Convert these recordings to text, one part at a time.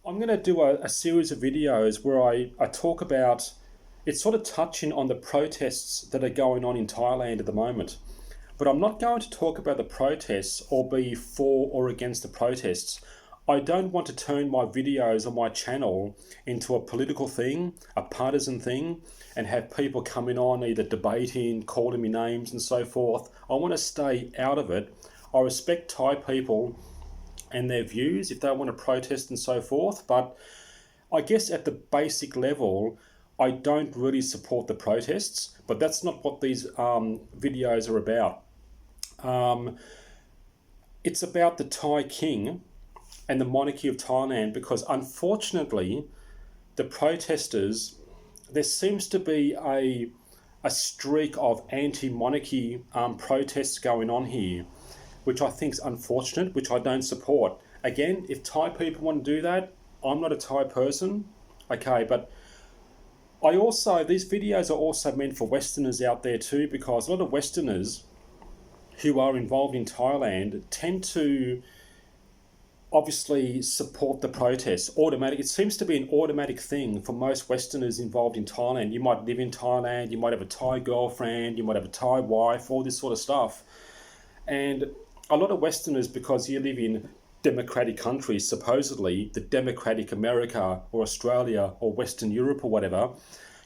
I'm going to do a series of videos where I talk about, it's sort of touching on the protests that are going on in Thailand at the moment. But I'm not going to talk about the protests or be for or against the protests. I don't want to turn my videos on my channel into a political thing, a partisan thing, and have people coming on either debating, calling me names and so forth. I want to stay out of it. I respect Thai people and their views if they want to protest and so forth, but I guess at the basic level, I don't really support the protests, but that's not what these videos are about. It's about the Thai king and the monarchy of Thailand, because unfortunately, the protesters, there seems to be a streak of anti-monarchy protests going on here, which I think is unfortunate, which I don't support. Again, if Thai people want to do that, I'm not a Thai person, okay, but these videos are also meant for Westerners out there too, because a lot of Westerners who are involved in Thailand tend to obviously support the protests. It seems to be an automatic thing for most Westerners involved in Thailand. You might live in Thailand, you might have a Thai girlfriend, you might have a Thai wife, all this sort of stuff. And a lot of Westerners, because you live in democratic countries, supposedly the democratic America or Australia or Western Europe or whatever,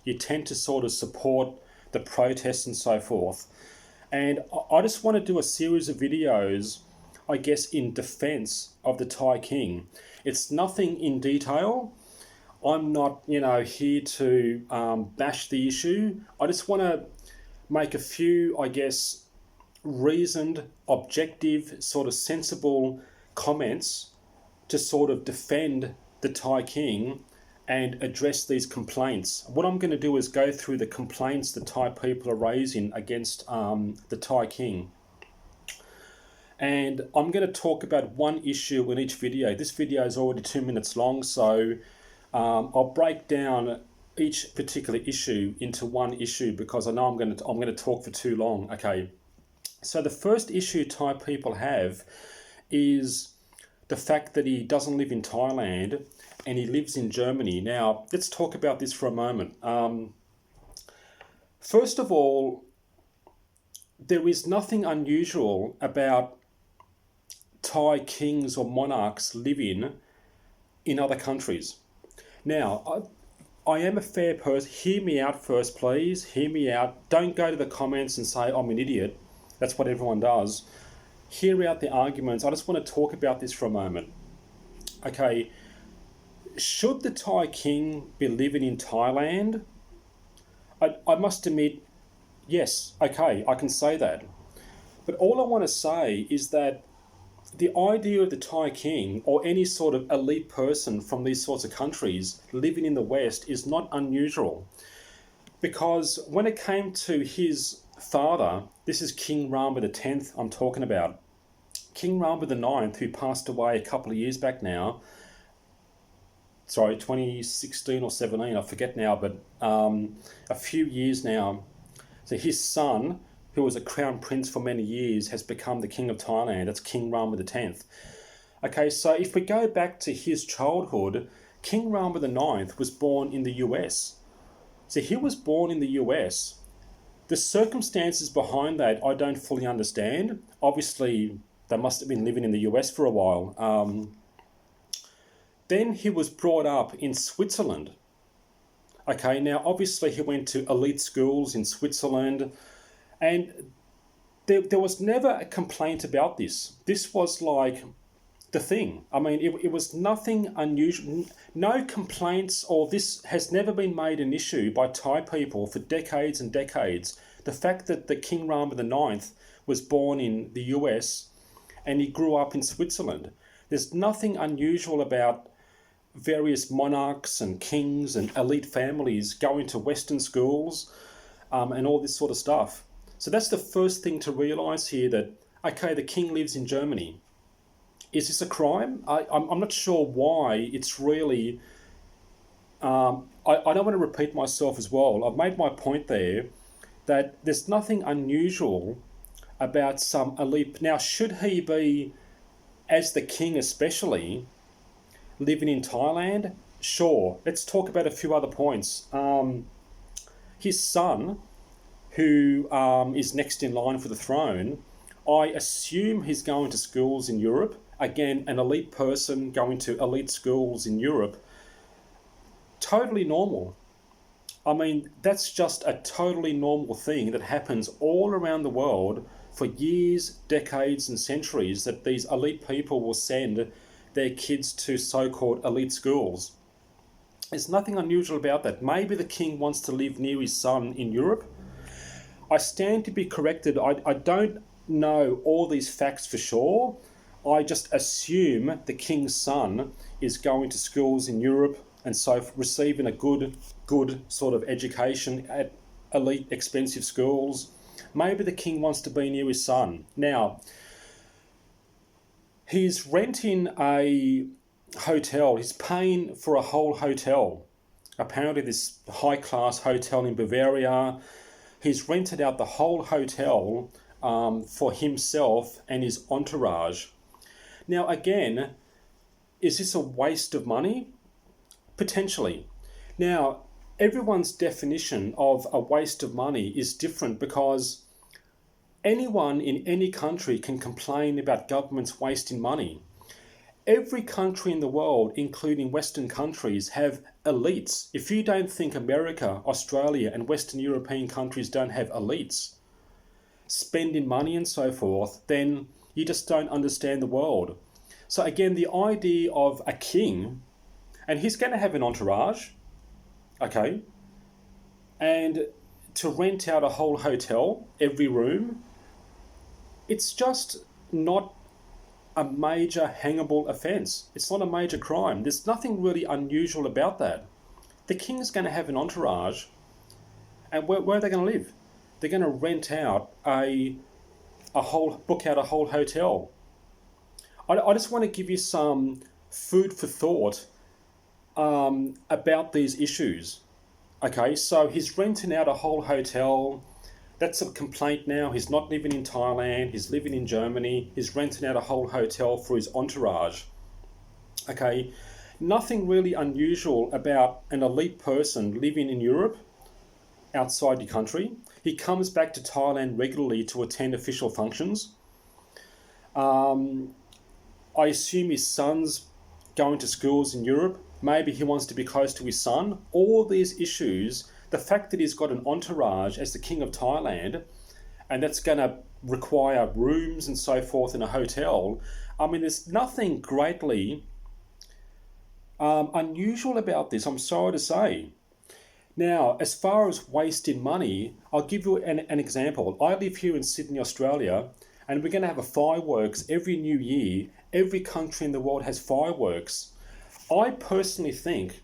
you tend to sort of support the protests and so forth. And I just want to do a series of videos, I guess, in defense of the Thai king. It's nothing in detail. I'm not, here to bash the issue. I just want to make a few, I guess, reasoned, objective, sort of sensible comments to sort of defend the Thai king and address these complaints. What I'm going to do is go through the complaints the Thai people are raising against the Thai king. And I'm going to talk about one issue in each video. This video is already 2 minutes long, so I'll break down each particular issue into one issue because I know I'm going to talk for too long. Okay. So the first issue Thai people have is the fact that he doesn't live in Thailand and he lives in Germany. Now, let's talk about this for a moment. First of all, there is nothing unusual about Thai kings or monarchs living in other countries. Now, I am a fair person. Hear me out first, please. Hear me out. Don't go to the comments and say I'm an idiot. That's what everyone does. Hear out the arguments. I just want to talk about this for a moment. Okay, should the Thai king be living in Thailand? I must admit, yes, okay, I can say that. But all I want to say is that the idea of the Thai king or any sort of elite person from these sorts of countries living in the West is not unusual. Because when it came to his father, this is King Rama X I'm talking about. King Rama IX, who passed away a couple of years back now, 2016 or 17, I forget now, but a few years now. So his son, who was a crown prince for many years, has become the king of Thailand. That's King Rama X. Okay, so if we go back to his childhood, King Rama IX was born in the US. So he was born in the US. The circumstances behind that I don't fully understand. Obviously, they must have been living in the US for a while. Then he was brought up in Switzerland. Okay, now obviously he went to elite schools in Switzerland, and there was never a complaint about this. This was like the thing. I mean, it was nothing unusual. No complaints, or this has never been made an issue by Thai people for decades and decades. The fact that the King Rama IX was born in the US and he grew up in Switzerland. There's nothing unusual about various monarchs and kings and elite families going to Western schools and all this sort of stuff. So that's the first thing to realise here, that, okay, the king lives in Germany. Is this a crime? I'm not sure why it's really... I don't want to repeat myself as well. I've made my point there that there's nothing unusual about some elite... Now, should he be, as the king especially, living in Thailand? Sure. Let's talk about a few other points. His son, who is next in line for the throne, I assume he's going to schools in Europe. Again, an elite person going to elite schools in Europe. Totally normal. I mean, that's just a totally normal thing that happens all around the world for years, decades, and centuries, that these elite people will send their kids to so-called elite schools. There's nothing unusual about that. Maybe the king wants to live near his son in Europe. I stand to be corrected. I don't know all these facts for sure. I just assume the king's son is going to schools in Europe and so receiving a good sort of education at elite expensive schools. Maybe the king wants to be near his son. Now, he's renting a hotel. He's paying for a whole hotel. Apparently this high-class hotel in Bavaria. He's rented out the whole hotel for himself and his entourage. Now, again, is this a waste of money? Potentially. Now, everyone's definition of a waste of money is different, because anyone in any country can complain about governments wasting money. Every country in the world, including Western countries, have elites. If you don't think America, Australia, and Western European countries don't have elites spending money and so forth, then you just don't understand the world. So again, the idea of a king, and he's going to have an entourage, okay, and to rent out a whole hotel, every room, it's just not a major hangable offence. It's not a major crime. There's nothing really unusual about that. The king's going to have an entourage, and where are they going to live? They're going to rent out book out a whole hotel. I just want to give you some food for thought about these issues. Okay, so he's renting out a whole hotel. That's a complaint now. He's not living in Thailand. He's living in Germany. He's renting out a whole hotel for his entourage. Okay, nothing really unusual about an elite person living in Europe outside the country. He comes back to Thailand regularly to attend official functions. I assume his son's going to schools in Europe. Maybe he wants to be close to his son. All these issues, the fact that he's got an entourage as the king of Thailand, and that's going to require rooms and so forth in a hotel. I mean, there's nothing greatly unusual about this, I'm sorry to say. Now, as far as wasting money, I'll give you an example. I live here in Sydney, Australia, and we're going to have a fireworks every new year. Every country in the world has fireworks. I personally think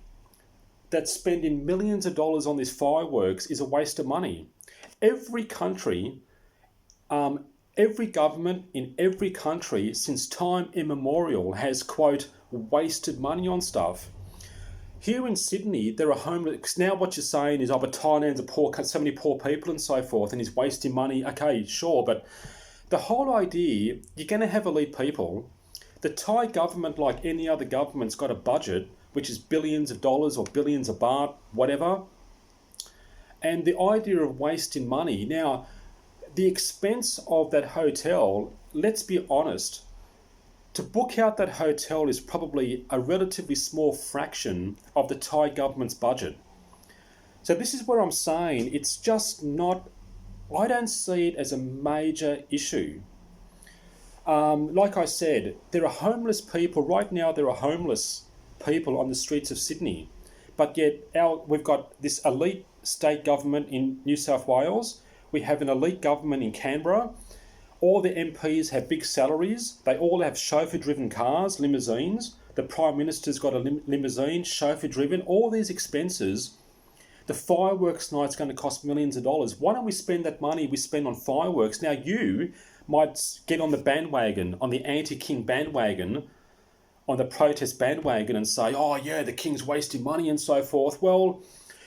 that spending millions of dollars on these fireworks is a waste of money. Every country, every government in every country since time immemorial has, quote, wasted money on stuff. Here in Sydney, there are homeless. Now what you're saying is, but Thailand's so many poor people and so forth, and he's wasting money. Okay, sure, but the whole idea, you're going to have elite people. The Thai government, like any other government's got a budget, which is billions of dollars or billions of baht, whatever. And the idea of wasting money. Now, the expense of that hotel, let's be honest, to book out that hotel is probably a relatively small fraction of the Thai government's budget. So this is where I'm saying it's just not, I don't see it as a major issue. Like I said, there are homeless people. Right now there are homeless people on the streets of Sydney. But yet we've got this elite state government in New South Wales. We have an elite government in Canberra. All the MPs have big salaries. They all have chauffeur-driven cars, limousines. The Prime Minister's got a limousine, chauffeur-driven. All these expenses. The fireworks night's going to cost millions of dollars. Why don't we spend that money we spend on fireworks? Now, you might get on the bandwagon, on the anti-king bandwagon, on the protest bandwagon and say, oh yeah, the king's wasting money and so forth. Well,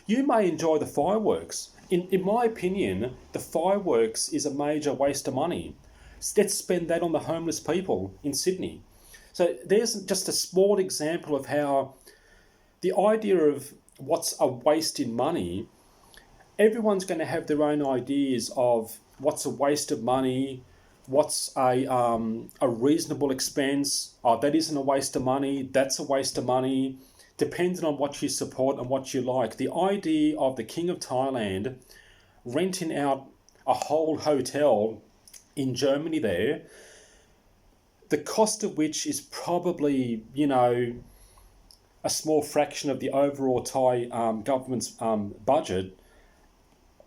you may enjoy the fireworks. In my opinion, the fireworks is a major waste of money. Let's spend that on the homeless people in Sydney. So there's just a small example of how the idea of what's a waste in money, everyone's going to have their own ideas of what's a waste of money, what's a reasonable expense. Oh, that isn't a waste of money. That's a waste of money, depending on what you support and what you like. The idea of the King of Thailand renting out a whole hotel in Germany there, the cost of which is probably, a small fraction of the overall Thai government's budget,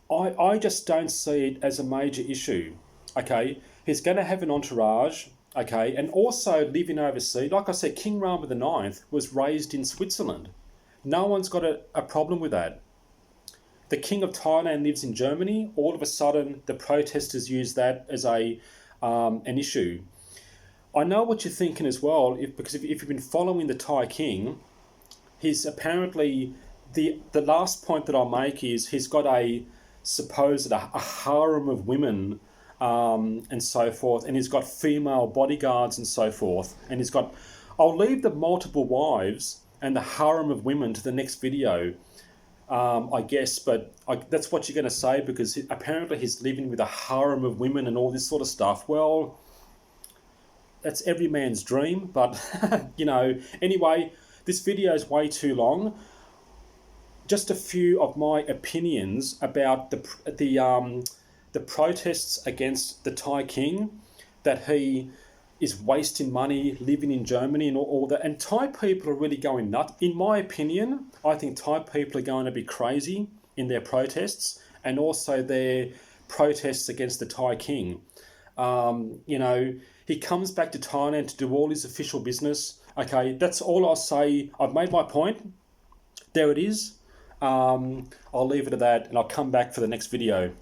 I just don't see it as a major issue. Okay, he's going to have an entourage. Okay, and also living overseas. Like I said, King Rama IX was raised in Switzerland. No one's got a problem with that. The King of Thailand lives in Germany. All of a sudden, the protesters use that as an issue. I know what you're thinking as well, because if you've been following the Thai King, he's apparently, the last point that I'll make is he's got a harem of women and so forth, and he's got female bodyguards and so forth, and I'll leave the multiple wives and the harem of women to the next video, I guess, but that's what you're going to say, because apparently he's living with a harem of women and all this sort of stuff. Well, that's every man's dream, but anyway, this video is way too long. Just a few of my opinions about the protests against the Thai King, that he is wasting money living in Germany and all that. And Thai people are really going nuts. In my opinion, I think Thai people are going to be crazy in their protests, and also their protests against the Thai King. He comes back to Thailand to do all his official business. Okay, that's all I'll say. I've made my point. There it is. I'll leave it at that, and I'll come back for the next video.